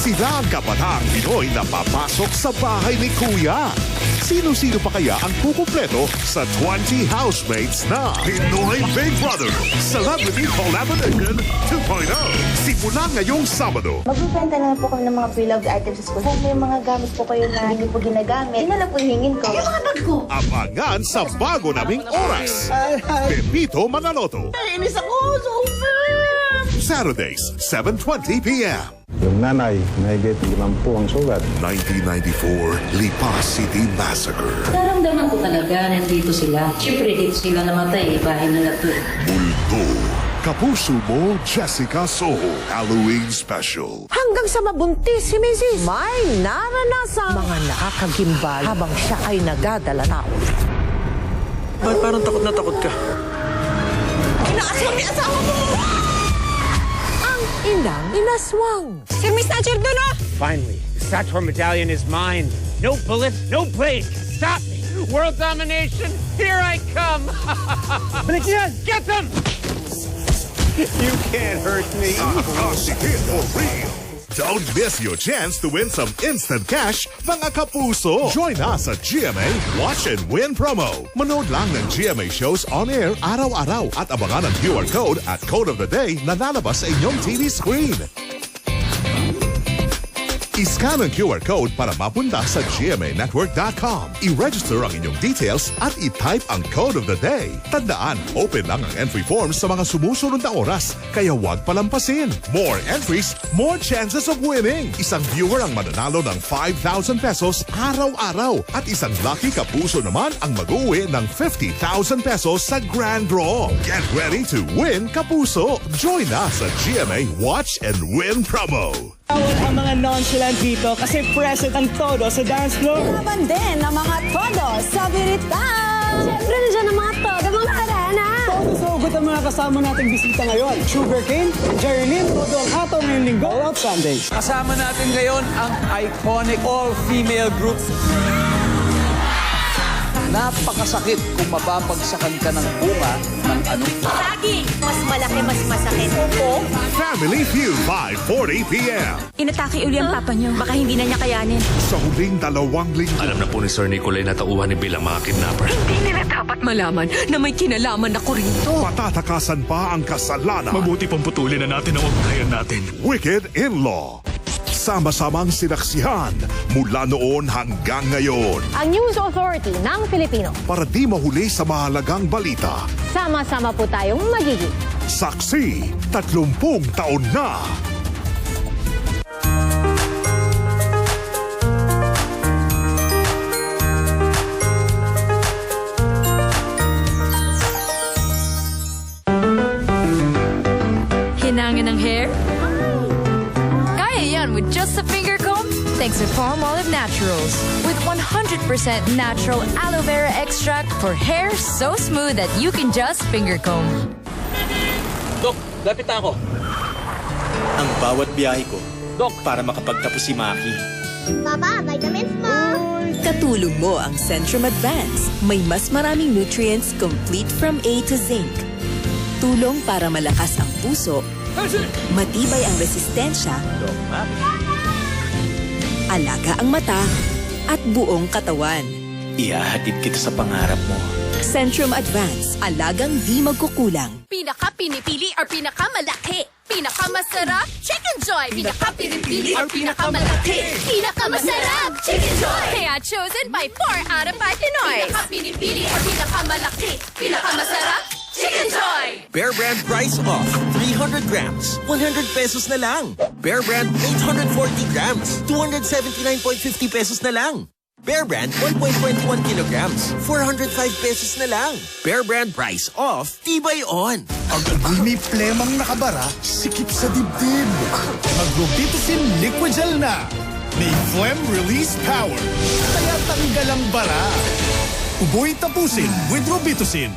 Sila ang kabataang Pinoy na papasok sa bahay ni Kuya. Sino-sino pa kaya ang kukumpleto sa 20 housemates na Pinoy Big Brother Celebrity Collaboration 2.0? Simula ngayong Sabado. Magbibenta na po kami ng mga pre-loved items sa school. Kung may mga gamit po kayo na hindi po ginagamit, yun na lang po hingin ko. Yung mga bag ko! Abangan sa bago naming oras. Pepito Manaloto. Nainis ako! Super! Saturdays, 7:20 p.m. Yung nanay, mahigit 50 ang sugat. 1994 Lipa City Massacre. Naramdaman ko talaga nandito sila. Siyempre dito sila namatay, bahay nila to. Multo. Kapuso mo, Jessica Soho. Halloween Special. Hanggang sa mabuntis si Mrs. May naranasan mga nakakagimbal habang siya ay nagadala na. Ba't parang takot na takot ka? Inaaswang ni asawa mo! Ang inang inaswang. Si Miss Thatcher doon oh! Finally, the Sator medallion is mine. No bullet, no blade can stop me. World domination, here I come. Balik yan! Get them! You can't hurt me. Hit for real. Don't miss your chance to win some instant cash, mga kapuso. Join us at GMA Watch and Win promo. Manood lang ng GMA shows on air araw-araw at abangan ang QR code at code of the day na lalabas sa inyong TV screen. I-scan ang QR code para mapunta sa gmanetwork.com. I-register ang inyong details at i-type ang code of the day. Tandaan, open lang ang entry forms sa mga sumusunod na oras, kaya huwag palampasin. More entries, more chances of winning. Isang viewer ang mananalo ng 5,000 pesos araw-araw at isang lucky kapuso naman ang mag-uwi ng 50,000 pesos sa grand draw. Get ready to win, kapuso. Join us at GMA Watch and Win promo. Ang mga nonchalant dito kasi present ang todo sa dance floor. Laban din ang mga todo sa biritan. Siyempre nandiyan ang mga todo, mga arena. Todo sa ugot ang mga kasama nating bisita ngayon. Sugarcane, Jerlyn, todo ang ataw ngayong linggo. All Out Sundays. Kasama natin ngayon ang iconic all-female group. Napakasakit kung mapapagsakan ka ng bunga ng anong Lagi! Mas malaki, mas masakit. Opo. Family Feud 5:40 p.m. Inatake uli ang papa niyo. Baka hindi na niya kayanin. Sa huling 2 linggo. Alam na po ni Sir Nicolay na tauhan ni Bill ang mga kidnapper. Hindi nila dapat malaman na may kinalaman ako rito. Patatakasan pa ang kasalanan. Mabuti pang putulin na natin ang ugnayan natin. Wicked In-Law. Sama-samang sinaksihan mula noon hanggang ngayon. Ang News Authority ng Pilipino. Para di mahuli sa mahalagang balita. Sama-sama po tayong magiging Saksi, 30 taon na. Hinangin ng hair? Kaya yan with just a finger comb? Thanks to Palmolive Naturals. With 100% natural aloe vera extract for hair so smooth that you can just finger comb. Dok, lapit na ako. Ang bawat biyahe ko, Dok, para makapagtapos si Maki. Papa, vitamins mo! Katulong mo ang Centrum Advance. May mas maraming nutrients complete from A to zinc. Tulong para malakas ang puso, matibay ang resistensya, alaga ang mata, at buong katawan. Ihahatid kita sa pangarap mo. Centrum Advance, alagang di magkukulang. Pinaka-pinipili or pinakamalaki? Pinakamasarap? Chicken Joy! Pinaka-pinipili or pinakamalaki? Pinakamasarap! Chicken Joy! Kaya chosen by 4 out of 5 Pinoy. Pinaka-pinipili or pinakamalaki? Pinakamasarap? Chicken Joy! Bear Brand price off. 300 grams, 100 pesos na lang. Bear Brand 840 grams, 279.50 pesos na lang. Bear Brand 1.21 kilograms, 405 pesos na lang. Bear Brand price off, tibay on. Ang amoy may plemang nakabara, sikip sa dibdib. Mag-Robitusin Liquid Gel na. May phlegm release power. Kaya tanggal ang bara. Uboy tapusin with Robitusin.